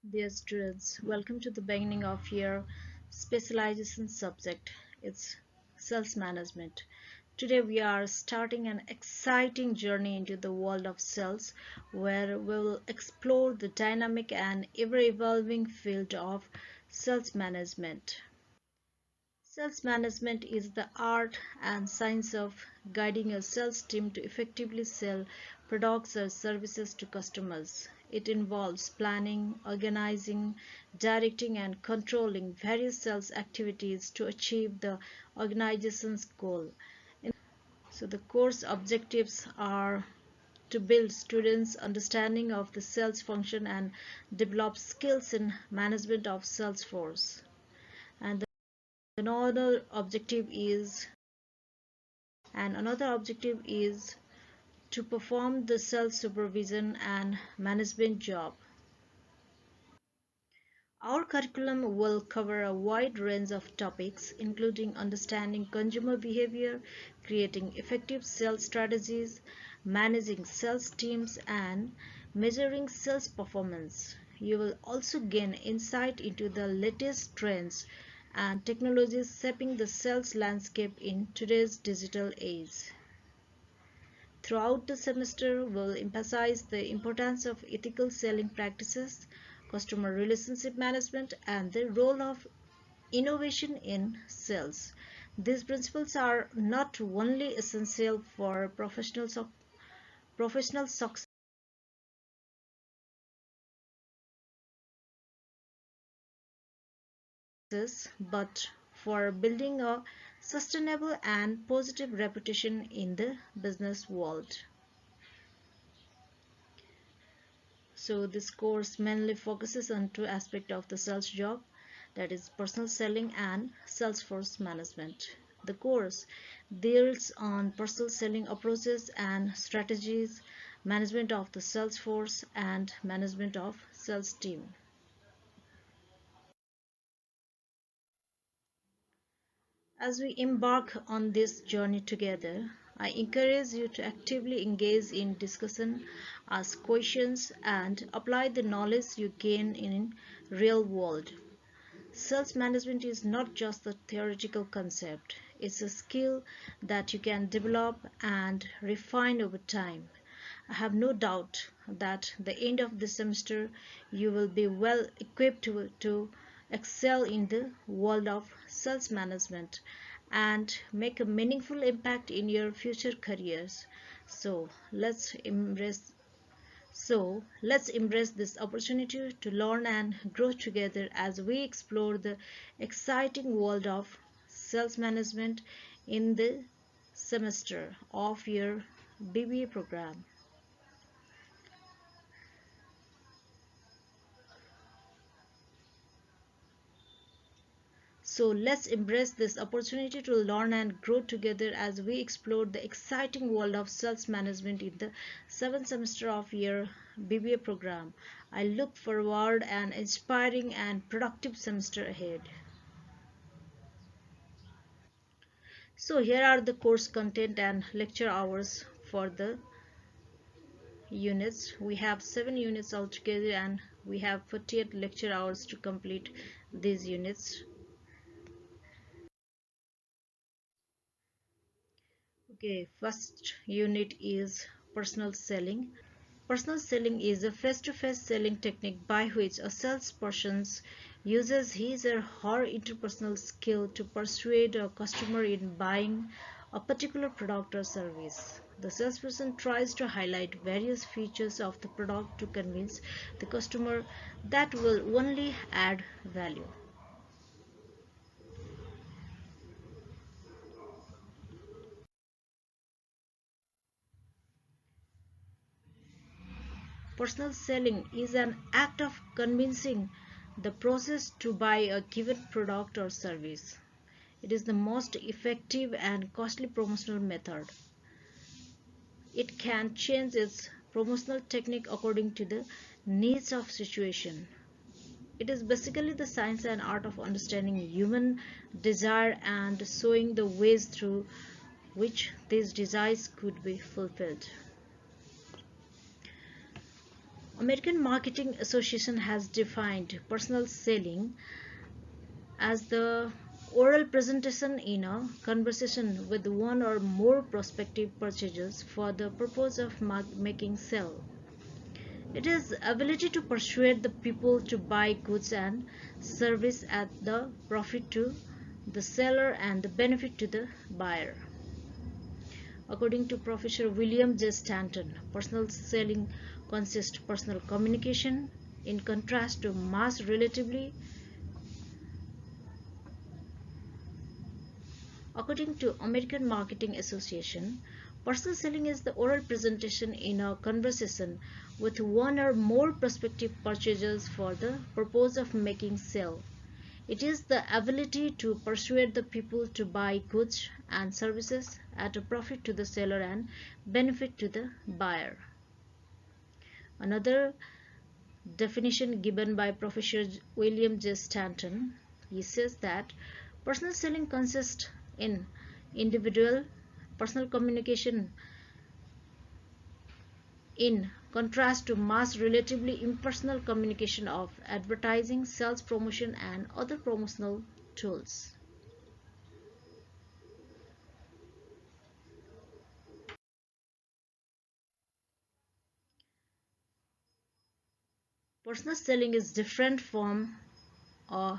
Dear students, welcome to the beginning of your specialization subject. It's sales management. Today we are starting an exciting journey into the world of sales where we will explore the dynamic and ever-evolving field of sales management. Sales management is the art and science of guiding a sales team to effectively sell products or services to customers. It involves planning, organizing, directing, and controlling various sales activities to achieve the organization's goal. So, the course objectives are to build students' understanding of the sales function and develop skills in management of sales force. And another objective is another objective is to perform the sales supervision and management job. Our curriculum will cover a wide range of topics, including understanding consumer behavior, creating effective sales strategies, managing sales teams, and measuring sales performance. You will also gain insight into the latest trends and technologies shaping the sales landscape in today's digital age. Throughout the semester, we'll emphasize the importance of ethical selling practices, customer relationship management, and the role of innovation in sales. These principles are not only essential for professional success but for building a sustainable and positive reputation in the business world. So this course mainly focuses on two aspects of the sales job, that is personal selling and sales force management. The course deals on personal selling approaches and strategies, management of the sales force, and management of sales team. As we embark on this journey together, I encourage you to actively engage in discussion, ask questions, and apply the knowledge you gain in real world. Sales management is not just a theoretical concept, it's a skill that you can develop and refine over time. I have no doubt that at the end of this semester you will be well equipped to excel in the world of sales management and make a meaningful impact in your future careers. So let's embrace this opportunity to learn and grow together as we explore the exciting world of sales management in the semester of your BBA program. So let's embrace this opportunity to learn and grow together as we explore the exciting world of sales management in the seventh semester of your BBA program. I look forward an inspiring and productive semester ahead. So here are the course content and lecture hours for the units. We have 7 units altogether and we have 48 lecture hours to complete these units. Okay, first unit is personal selling. Personal selling is a face-to-face selling technique by which a salesperson uses his or her interpersonal skill to persuade a customer in buying a particular product or service. The salesperson tries to highlight various features of the product to convince the customer that will only add value. Personal selling is an act of convincing the process to buy a given product or service. It is the most effective and costly promotional method. It can change its promotional technique according to the needs of situation. It is basically the science and art of understanding human desire and showing the ways through which these desires could be fulfilled. American Marketing Association has defined personal selling as the oral presentation in a conversation with one or more prospective purchasers for the purpose of making sale. It is ability to persuade the people to buy goods and service at the profit to the seller and the benefit to the buyer. According to Professor William J. Stanton, personal selling consists personal communication in contrast to mass relatively. According to American Marketing Association, personal selling is the oral presentation in a conversation with one or more prospective purchasers for the purpose of making sale. It is the ability to persuade the people to buy goods and services at a profit to the seller and benefit to the buyer. Another definition given by Professor William J. Stanton, he says that personal selling consists in individual personal communication in contrast to mass relatively impersonal communication of advertising, sales promotion and other promotional tools. Personal selling is different from uh,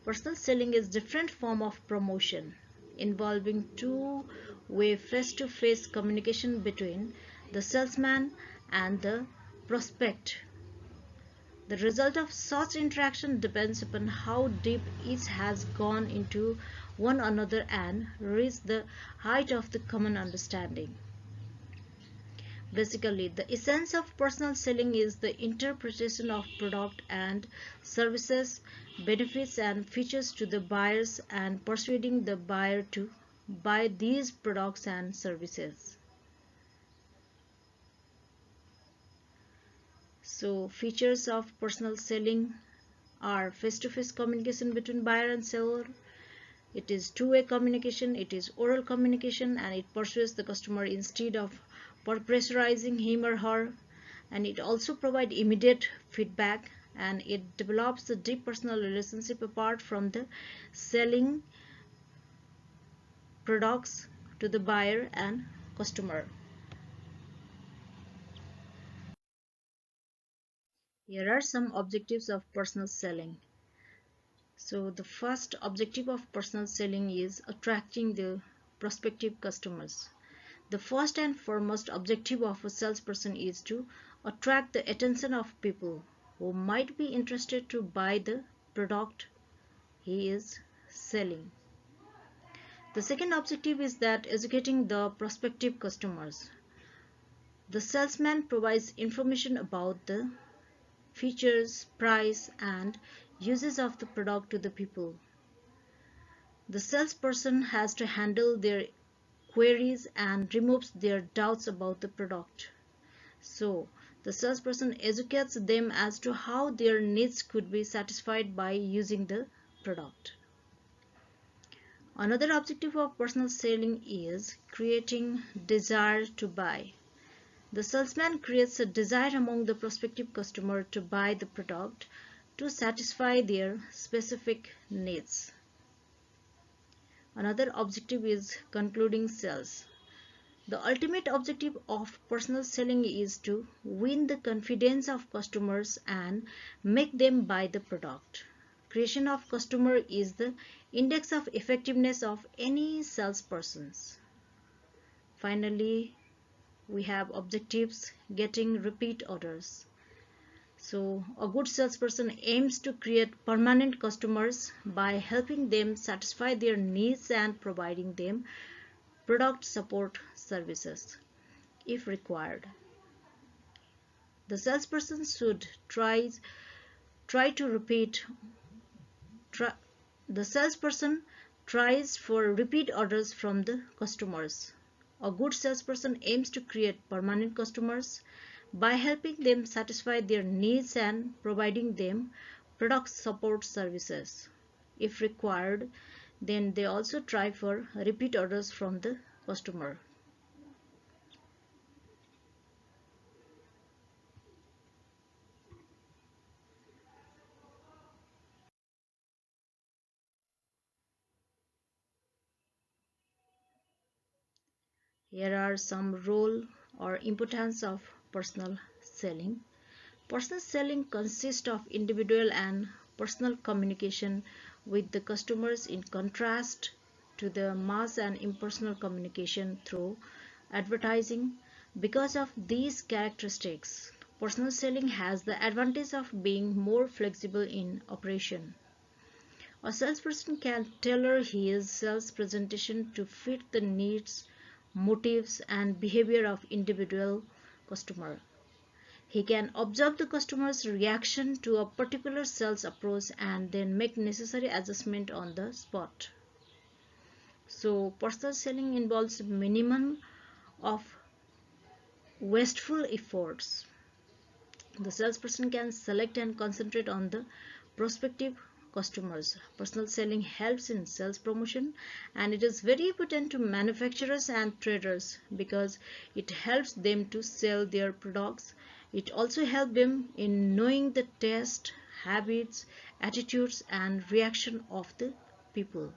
Personal selling is different form of promotion involving two-way face-to-face communication between the salesman and the prospect. The result of such interaction depends upon how deep each has gone into one another and reached the height of the common understanding. Basically, the essence of personal selling is the interpretation of product and services, benefits and features to the buyers and persuading the buyer to buy these products and services. So, features of personal selling are face-to-face communication between buyer and seller. It is two-way communication, it is oral communication, and it persuades the customer instead of pressurizing him or her. And it also provides immediate feedback, and it develops a deep personal relationship apart from the selling products to the buyer and customer. Here are some objectives of personal selling. So the first objective of personal selling is attracting the prospective customers. The first and foremost objective of a salesperson is to attract the attention of people who might be interested to buy the product he is selling. The second objective is that educating the prospective customers. The salesman provides information about the features, price, and uses of the product to the people. The salesperson has to handle their queries and removes their doubts about the product. So, the salesperson educates them as to how their needs could be satisfied by using the product. Another objective of personal selling is creating desire to buy. The salesman creates a desire among the prospective customer to buy the product to satisfy their specific needs. Another objective is concluding sales. The ultimate objective of personal selling is to win the confidence of customers and make them buy the product. Creation of customer is the index of effectiveness of any salespersons. Finally, we have objectives getting repeat orders. So, a good salesperson aims to create permanent customers by helping them satisfy their needs and providing them product support services if required. The salesperson should try to repeat try, the salesperson tries for repeat orders from the customers. A good salesperson aims to create permanent customers by helping them satisfy their needs and providing them product support services. If required, then they also try for repeat orders from the customer. Here are some role or importance of personal selling. Personal selling consists of individual and personal communication with the customers in contrast to the mass and impersonal communication through advertising. Because of these characteristics, personal selling has the advantage of being more flexible in operation. A salesperson can tailor his sales presentation to fit the needs, motives, and behavior of individual customer. He can observe the customer's reaction to a particular sales approach and then make necessary adjustment on the spot. So personal selling involves minimum of wasteful efforts. The salesperson can select and concentrate on the prospective customers. Personal selling helps in sales promotion, and it is very important to manufacturers and traders because it helps them to sell their products. It also helps them in knowing the taste, habits, attitudes, and reaction of the people.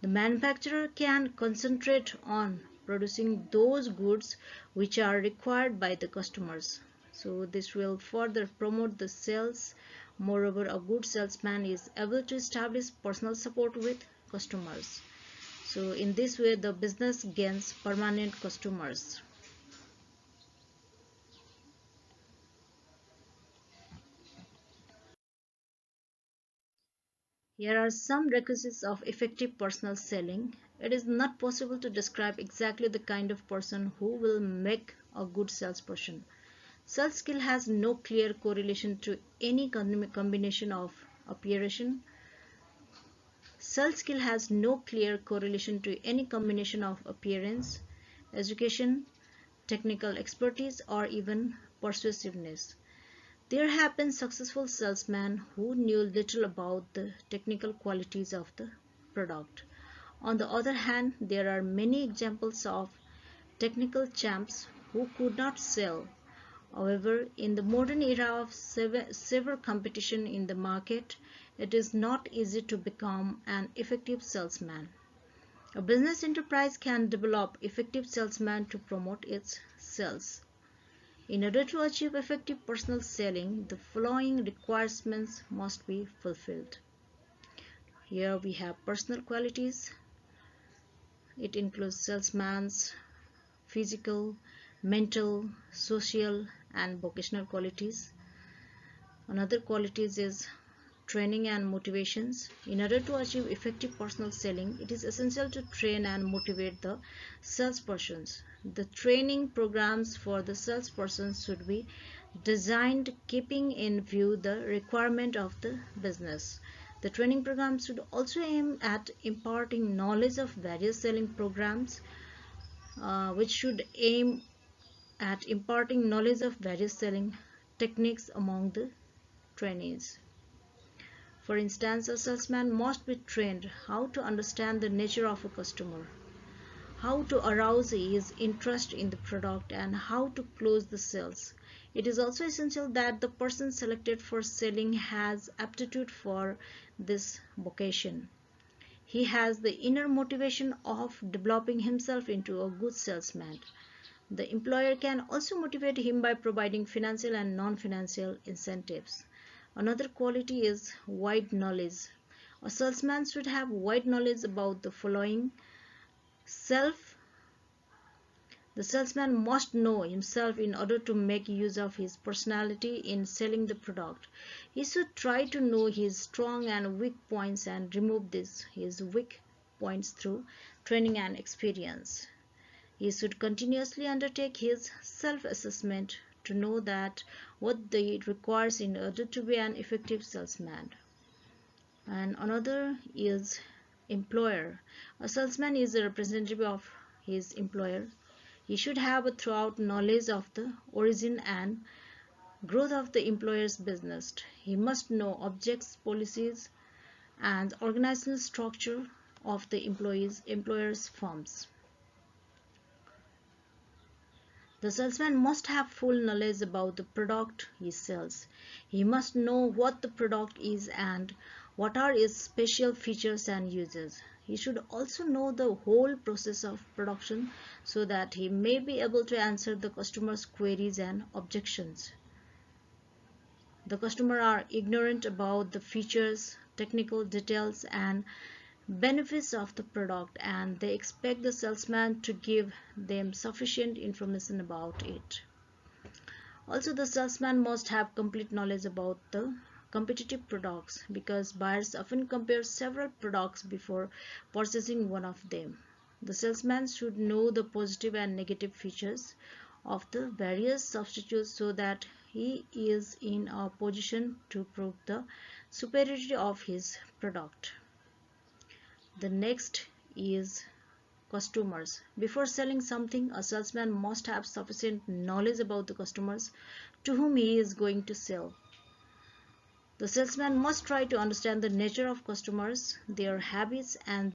The manufacturer can concentrate on producing those goods which are required by the customers. So this will further promote the sales. Moreover, a good salesman is able to establish personal support with customers. So in this way, the business gains permanent customers. Here are some requisites of effective personal selling. It is not possible to describe exactly the kind of person who will make a good salesperson. Sales skill has no clear correlation to any combination of appearance. Sales skill has no clear correlation to any combination of appearance, education, technical expertise, or even persuasiveness. There have been successful salesmen who knew little about the technical qualities of the product. On the other hand, there are many examples of technical champs who could not sell. However, in the modern era of severe competition in the market, it is not easy to become an effective salesman. A business enterprise can develop effective salesmen to promote its sales. In order to achieve effective personal selling, the following requirements must be fulfilled. Here we have personal qualities. It includes salesman's physical, mental, social, and vocational qualities. Another qualities is training and motivations. In order to achieve effective personal selling, it is essential to train and motivate the salespersons. The training programs for the salespersons should be designed keeping in view the requirement of the business. The training programs should also aim at imparting knowledge of various selling programs, which should aim at imparting knowledge of various selling techniques among the trainees. For instance, a salesman must be trained how to understand the nature of a customer, how to arouse his interest in the product, and how to close the sales. It is also essential that the person selected for selling has aptitude for this vocation. He has the inner motivation of developing himself into a good salesman. The employer can also motivate him by providing financial and non-financial incentives. Another quality is wide knowledge. A salesman should have wide knowledge about the following: self. The salesman must know himself in order to make use of his personality in selling the product. He should try to know his strong and weak points and remove his weak points through training and experience. He should continuously undertake his self-assessment to know that what it requires in order to be an effective salesman. And another is employer. A salesman is a representative of his employer. He should have a thorough knowledge of the origin and growth of the employer's business. He must know objects, policies, and organizational structure of the employer's firms. The salesman must have full knowledge about the product he sells. He must know what the product is and what are its special features and uses. He should also know the whole process of production so that he may be able to answer the customer's queries and objections. The customer are ignorant about the features, technical details and benefits of the product, and they expect the salesman to give them sufficient information about it. Also, the salesman must have complete knowledge about the competitive products because buyers often compare several products before purchasing one of them. The salesman should know the positive and negative features of the various substitutes so that he is in a position to prove the superiority of his product. The next is customers. Before selling something, a salesman must have sufficient knowledge about the customers to whom he is going to sell. The salesman must try to understand the nature of customers, their habits, and